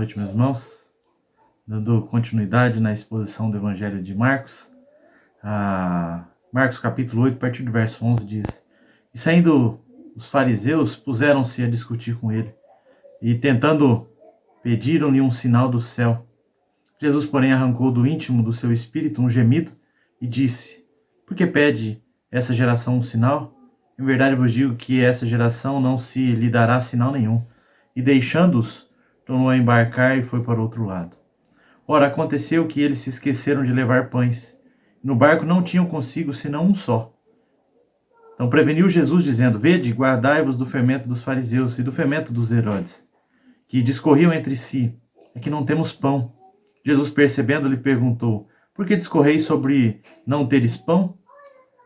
noite, meus irmãos. Dando continuidade na exposição do Evangelho de Marcos. Marcos capítulo 8, a partir do verso 11, diz: E saindo os fariseus, puseram-se a discutir com ele, e tentando, pediram-lhe um sinal do céu. Jesus, porém, arrancou do íntimo do seu espírito um gemido, e disse: Por que pede essa geração um sinal? Em verdade vos digo que essa geração não se lhe dará sinal nenhum. E deixando-os, tornou a embarcar e foi para o outro lado. Ora, aconteceu que eles se esqueceram de levar pães. No barco não tinham consigo senão um só. Então preveniu Jesus, dizendo: Vede, guardai-vos do fermento dos fariseus e do fermento dos Herodes, que discorriam entre si: É que não temos pão. Jesus, percebendo, lhe perguntou: Por que discorreis sobre não teres pão?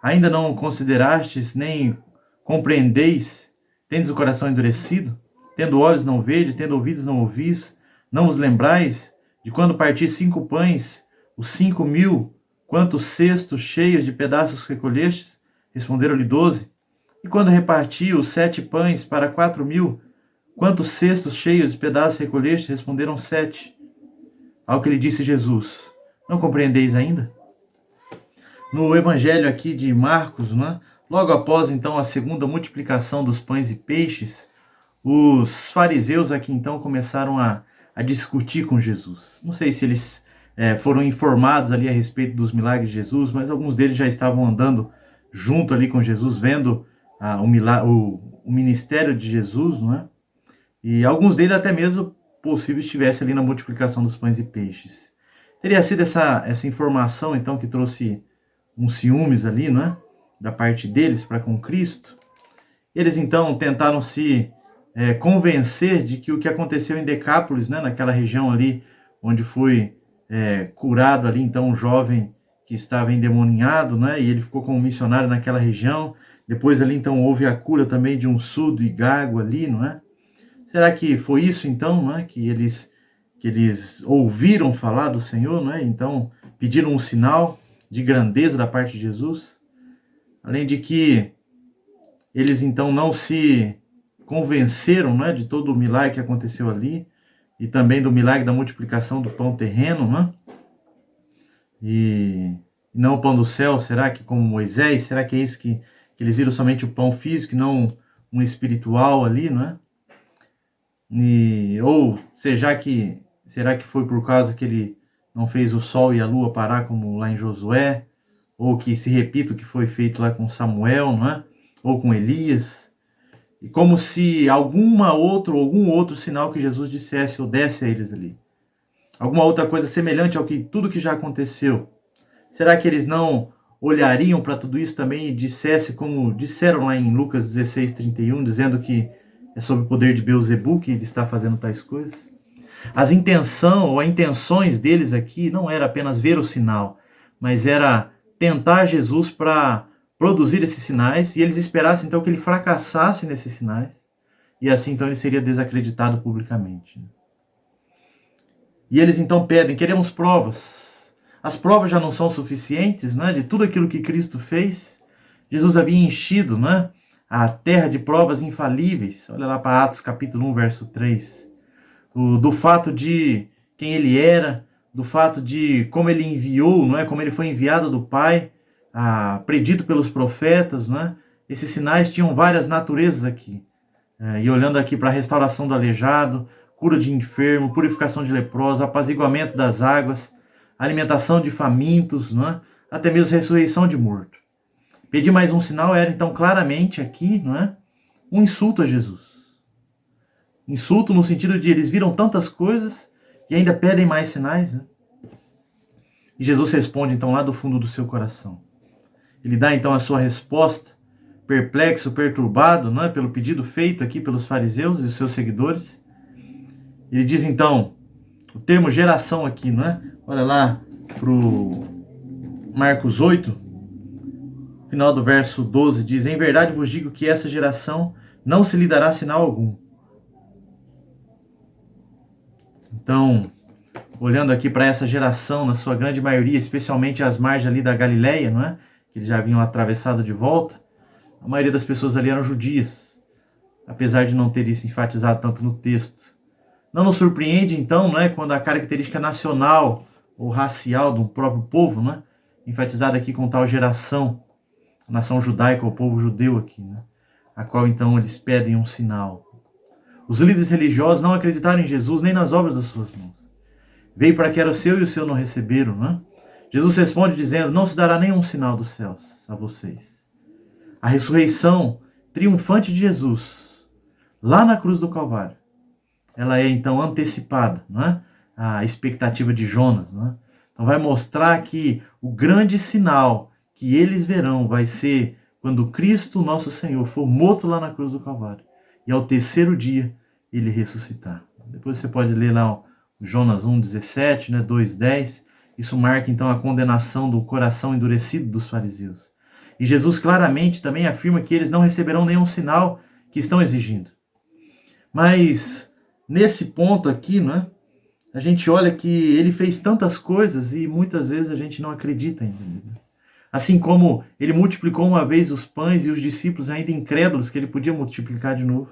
Ainda não considerastes, nem compreendeis? Tendes o coração endurecido? Tendo olhos não vedes, tendo ouvidos não ouvis? Não vos lembrais de quando parti 5 pães, os 5.000, quantos cestos cheios de pedaços recolhestes? Responderam-lhe 12. E quando reparti os 7 pães para 4.000, quantos cestos cheios de pedaços recolhestes? Responderam 7. Ao que lhe disse Jesus: Não compreendeis ainda? No evangelho aqui de Marcos, né, logo após então a segunda multiplicação dos pães e peixes, os fariseus aqui então começaram a discutir com Jesus. Não sei se eles foram informados ali a respeito dos milagres de Jesus, mas alguns deles já estavam andando junto ali com Jesus, vendo o ministério de Jesus, não é? E alguns deles até mesmo possível estivessem ali na multiplicação dos pães e peixes. Teria sido essa informação então que trouxe uns ciúmes ali, não é? Da parte deles para com Cristo. Eles então tentaram se convencer de que o que aconteceu em Decápolis, né, naquela região ali onde foi curado ali então um jovem que estava endemoniado, né, e ele ficou como missionário naquela região. Depois ali então houve a cura também de um surdo e gago ali, não é? Será que foi isso então, não é, que eles ouviram falar do Senhor, não é? Então pediram um sinal de grandeza da parte de Jesus? Além de que eles então não se convenceram, né, de todo o milagre que aconteceu ali, e também do milagre da multiplicação do pão terreno, né? E não o pão do céu, será que como Moisés, será que é isso que eles viram somente o pão físico e não um espiritual ali, não é? Ou será que foi por causa que ele não fez o sol e a lua parar como lá em Josué, ou que se repita o que foi feito lá com Samuel, não é? Ou com Elias? E como se algum outro sinal que Jesus dissesse ou desse a eles ali. Alguma outra coisa semelhante ao que tudo que já aconteceu. Será que eles não olhariam para tudo isso também e dissessem, como disseram lá em Lucas 16:31, dizendo que é sob o poder de Beelzebu que ele está fazendo tais coisas? As intenções deles aqui não era apenas ver o sinal, mas era tentar Jesus para produzir esses sinais, e eles esperassem então que ele fracassasse nesses sinais, e assim então ele seria desacreditado publicamente. E eles então pedem: queremos provas. As provas já não são suficientes, né, de tudo aquilo que Cristo fez. Jesus havia enchido, né, a terra de provas infalíveis. Olha lá para Atos capítulo 1, verso 3. Do fato de quem ele era, do fato de como ele enviou, não é, como ele foi enviado do Pai, predito pelos profetas, não é? Esses sinais tinham várias naturezas aqui. E olhando aqui para a restauração do aleijado, cura de enfermo, purificação de leprosos, apaziguamento das águas, alimentação de famintos, não é? Até mesmo ressurreição de morto. Pedir mais um sinal era então claramente aqui, não é, um insulto a Jesus. Insulto no sentido de eles viram tantas coisas e ainda pedem mais sinais, né? E Jesus responde então lá do fundo do seu coração. Ele dá então a sua resposta, perplexo, perturbado, não é, pelo pedido feito aqui pelos fariseus e seus seguidores. Ele diz então, o termo geração aqui, não é? Olha lá para o Marcos 8, final do verso 12, diz: Em verdade vos digo que essa geração não se lhe dará sinal algum. Então, olhando aqui para essa geração, na sua grande maioria, especialmente as margens ali da Galileia, não é? Que eles já haviam atravessado de volta, a maioria das pessoas ali eram judias, apesar de não ter isso enfatizado tanto no texto. Não nos surpreende, então, não é, quando a característica nacional ou racial do próprio povo, né, enfatizada aqui com tal geração, a nação judaica, o povo judeu aqui, né, a qual então eles pedem um sinal. Os líderes religiosos não acreditaram em Jesus nem nas obras das suas mãos. Veio para que era o seu e o seu não receberam, né? Jesus responde dizendo: não se dará nenhum sinal dos céus a vocês. A ressurreição triunfante de Jesus, lá na cruz do Calvário, ela é então antecipada, não é? A expectativa de Jonas, não é? Então vai mostrar que o grande sinal que eles verão vai ser quando Cristo, nosso Senhor, for morto lá na cruz do Calvário e ao terceiro dia ele ressuscitar. Depois você pode ler lá o Jonas 1:17, né, 2:10. Isso marca então a condenação do coração endurecido dos fariseus. E Jesus claramente também afirma que eles não receberão nenhum sinal que estão exigindo. Mas nesse ponto aqui, né, a gente olha que ele fez tantas coisas e muitas vezes a gente não acredita ainda. Assim como ele multiplicou uma vez os pães e os discípulos ainda incrédulos que ele podia multiplicar de novo.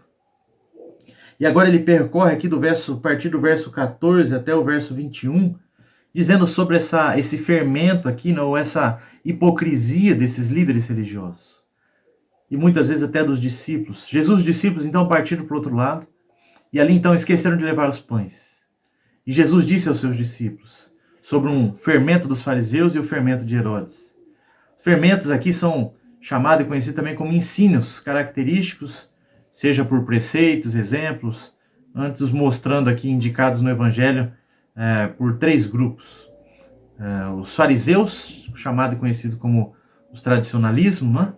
E agora ele percorre aqui a partir do verso 14 até o verso 21, dizendo sobre esse fermento aqui, não, ou essa hipocrisia desses líderes religiosos. E muitas vezes até dos discípulos. Jesus e os discípulos então partiram para o outro lado, e ali então esqueceram de levar os pães. E Jesus disse aos seus discípulos sobre um fermento dos fariseus e o fermento de Herodes. Os fermentos aqui são chamados e conhecidos também como ensinos característicos, seja por preceitos, exemplos, antes mostrando aqui indicados no Evangelho por três grupos. Os fariseus, chamado e conhecido como os tradicionalismo, né?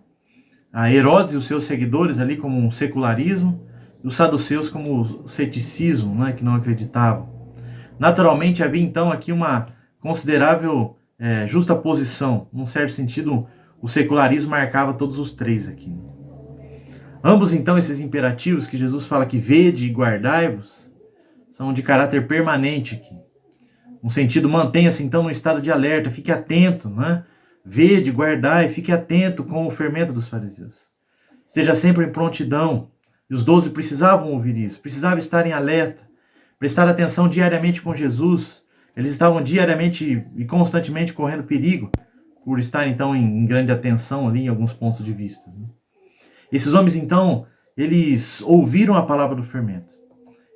A Herodes e os seus seguidores ali como um secularismo, e os saduceus como o ceticismo, né? Que não acreditavam. Naturalmente havia então aqui uma considerável justaposição. Num certo sentido, o secularismo marcava todos os três aqui. Ambos então esses imperativos que Jesus fala que vede e guardai-vos, são de caráter permanente aqui. No sentido, mantenha-se então no estado de alerta, fique atento, né? Vede, guardai, fique atento com o fermento dos fariseus. Esteja sempre em prontidão. E os 12 precisavam ouvir isso, precisavam estar em alerta, prestar atenção diariamente com Jesus. Eles estavam diariamente e constantemente correndo perigo, por estar então em grande atenção ali em alguns pontos de vista. Né? Esses homens então, eles ouviram a palavra do fermento.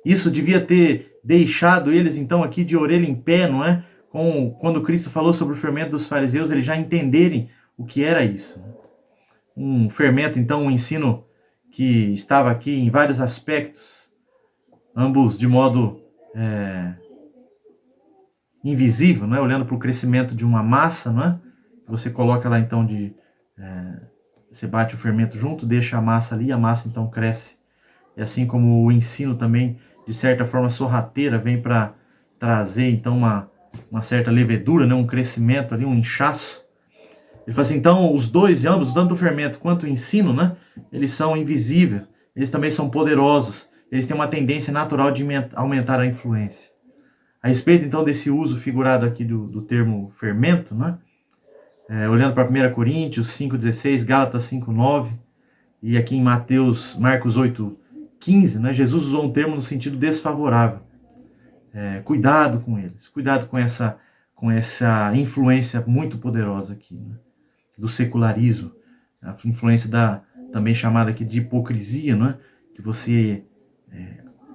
Isso devia ter deixado eles então aqui de orelha em pé, não é? Quando Cristo falou sobre o fermento dos fariseus, eles já entenderem o que era isso. Um fermento, então, um ensino que estava aqui em vários aspectos, ambos de modo invisível, não é? Olhando para o crescimento de uma massa, não é? Você coloca lá então você bate o fermento junto, deixa a massa ali, a massa então cresce. E assim como o ensino também, de certa forma sorrateira, vem para trazer então uma certa levedura, né? Um crescimento ali, um inchaço. Ele fala assim, então os dois, ambos, tanto o fermento quanto o ensino, né? Eles são invisíveis, eles também são poderosos, eles têm uma tendência natural de aumentar a influência. A respeito então desse uso figurado aqui do termo fermento, né? Olhando para 1 Coríntios 5,16, Gálatas 5,9 e aqui em Marcos 8,15, né? Jesus usou um termo no sentido desfavorável. Cuidado com eles, cuidado com essa influência muito poderosa aqui, né? Do secularismo, a influência também chamada aqui de hipocrisia, né? Que você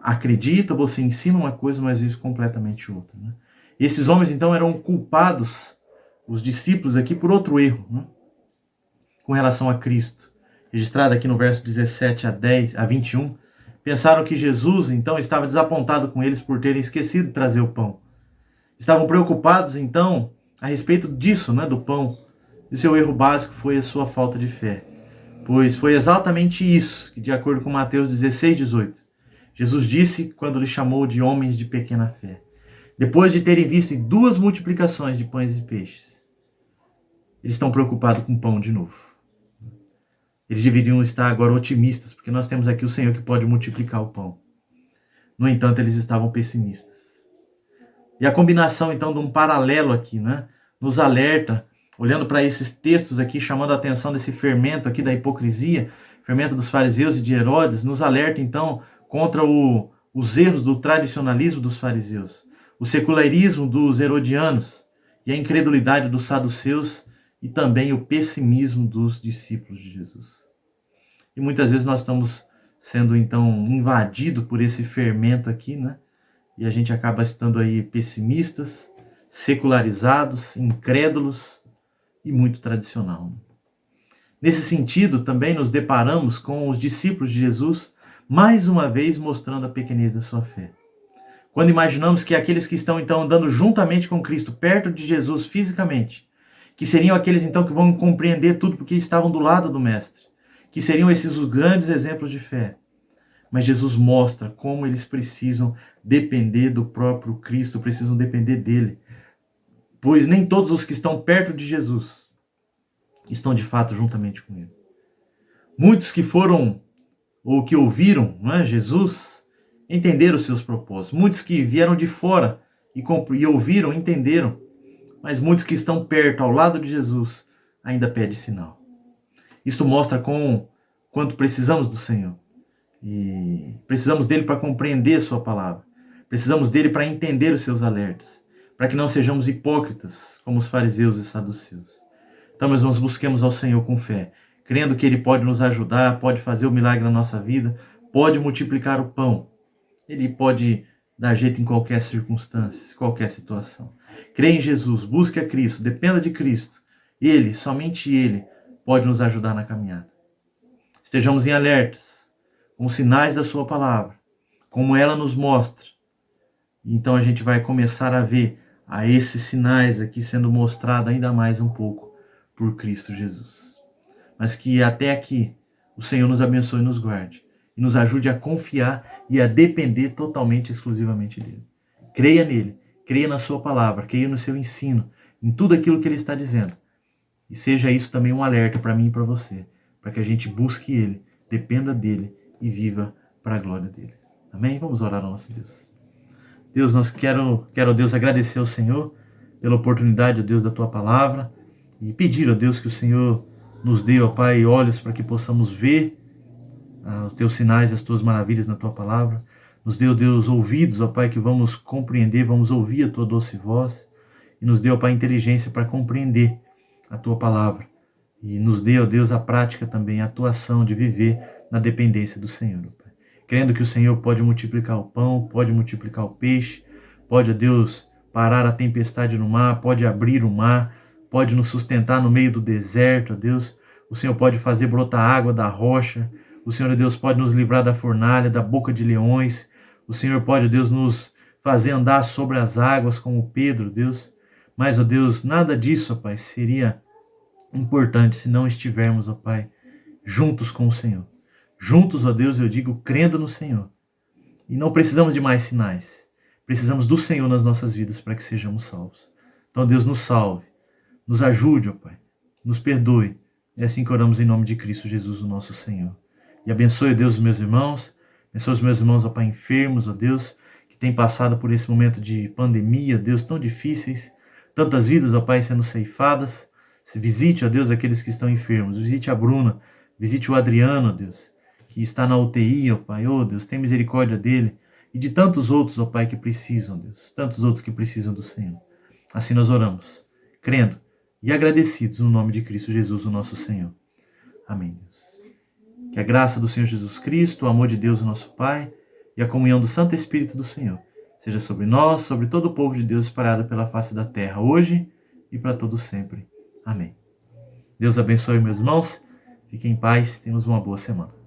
acredita, você ensina uma coisa, mas isso completamente outra. Né? Esses homens então eram culpados, os discípulos aqui, por outro erro, né? Com relação a Cristo, registrado aqui no verso 17 a 21, pensaram que Jesus então estava desapontado com eles por terem esquecido de trazer o pão. Estavam preocupados então a respeito disso, né, do pão. E o seu erro básico foi a sua falta de fé. Pois foi exatamente isso que, de acordo com Mateus 16:18, Jesus disse quando lhe chamou de homens de pequena fé. Depois de terem visto 2 multiplicações de pães e peixes, eles estão preocupados com pão de novo. Eles deveriam estar agora otimistas, porque nós temos aqui o Senhor que pode multiplicar o pão. No entanto, eles estavam pessimistas. E a combinação, então, de um paralelo aqui, né, nos alerta, olhando para esses textos aqui, chamando a atenção desse fermento aqui da hipocrisia, fermento dos fariseus e de Herodes, nos alerta, então, contra o os erros do tradicionalismo dos fariseus, o secularismo dos herodianos e a incredulidade dos saduceus e também o pessimismo dos discípulos de Jesus. E muitas vezes nós estamos sendo então invadidos por esse fermento aqui, né? E a gente acaba estando aí pessimistas, secularizados, incrédulos e muito tradicional. Nesse sentido, também nos deparamos com os discípulos de Jesus, mais uma vez mostrando a pequenez da sua fé. Quando imaginamos que aqueles que estão então andando juntamente com Cristo, perto de Jesus fisicamente, que seriam aqueles então que vão compreender tudo porque estavam do lado do Mestre, que seriam esses os grandes exemplos de fé. Mas Jesus mostra como eles precisam depender do próprio Cristo, precisam depender dele. Pois nem todos os que estão perto de Jesus estão de fato juntamente com ele. Muitos que foram ou que ouviram, não é, Jesus, entenderam os seus propósitos. Muitos que vieram de fora e ouviram, entenderam. Mas muitos que estão perto, ao lado de Jesus, ainda pedem sinal. Isso mostra quanto precisamos do Senhor. E precisamos dele para compreender a sua palavra. Precisamos dele para entender os seus alertas. Para que não sejamos hipócritas, como os fariseus e saduceus. Então, meus irmãos, busquemos ao Senhor com fé, crendo que ele pode nos ajudar, pode fazer o milagre na nossa vida, pode multiplicar o pão. Ele pode dar jeito em qualquer circunstância, qualquer situação. Creia em Jesus, busque a Cristo, dependa de Cristo. Ele, somente ele, pode nos ajudar na caminhada. Estejamos em alertas, com os sinais da sua palavra, como ela nos mostra. Então a gente vai começar a ver a esses sinais aqui sendo mostrado ainda mais um pouco por Cristo Jesus. Mas que até aqui o Senhor nos abençoe e nos guarde. E nos ajude a confiar e a depender totalmente, exclusivamente dele. Creia nele, creia na sua palavra, creia no seu ensino, em tudo aquilo que ele está dizendo. E seja isso também um alerta para mim e para você, para que a gente busque ele, dependa dele e viva para a glória dele. Amém? Vamos orar ao nosso Deus. Deus, quero, Deus, agradecer ao Senhor pela oportunidade, ó Deus, da tua palavra e pedir, ó Deus, que o Senhor nos dê, ó Pai, olhos para que possamos ver os teus sinais, as tuas maravilhas na tua palavra. Nos dê, ó Deus, ouvidos, ó Pai, que vamos compreender, vamos ouvir a tua doce voz. E nos dê, ó Pai, inteligência para compreender a tua palavra. E nos dê, ó Deus, a prática também, a atuação de viver na dependência do Senhor, ó Pai. Crendo que o Senhor pode multiplicar o pão, pode multiplicar o peixe, pode, ó Deus, parar a tempestade no mar, pode abrir o mar, pode nos sustentar no meio do deserto, ó Deus. O Senhor pode fazer brotar água da rocha. O Senhor, ó Deus, pode nos livrar da fornalha, da boca de leões. O Senhor pode, ó Deus, nos fazer andar sobre as águas como Pedro, Deus. Mas, ó Deus, nada disso, ó Pai, seria importante se não estivermos, ó Pai, juntos com o Senhor. Juntos, ó Deus, eu digo, crendo no Senhor. E não precisamos de mais sinais. Precisamos do Senhor nas nossas vidas para que sejamos salvos. Então, Deus, nos salve. Nos ajude, ó Pai. Nos perdoe. É assim que oramos em nome de Cristo Jesus, o nosso Senhor. E abençoe, ó Deus, os meus irmãos. Abençoe os meus irmãos, ó Pai, enfermos, ó Deus, que têm passado por esse momento de pandemia, Deus, tão difíceis. Tantas vidas, ó Pai, sendo ceifadas. Visite, ó Deus, aqueles que estão enfermos. Visite a Bruna. Visite o Adriano, ó Deus, que está na UTI, ó Pai. Ó Deus, tem misericórdia dele. E de tantos outros, ó Pai, que precisam, Deus. Tantos outros que precisam do Senhor. Assim nós oramos, crendo e agradecidos no nome de Cristo Jesus, o nosso Senhor. Amém, Deus. Que a graça do Senhor Jesus Cristo, o amor de Deus, o nosso Pai, e a comunhão do Santo Espírito do Senhor seja sobre nós, sobre todo o povo de Deus espalhado pela face da terra, hoje e para todo sempre. Amém. Deus abençoe, meus irmãos. Fiquem em paz. Tenhamos uma boa semana.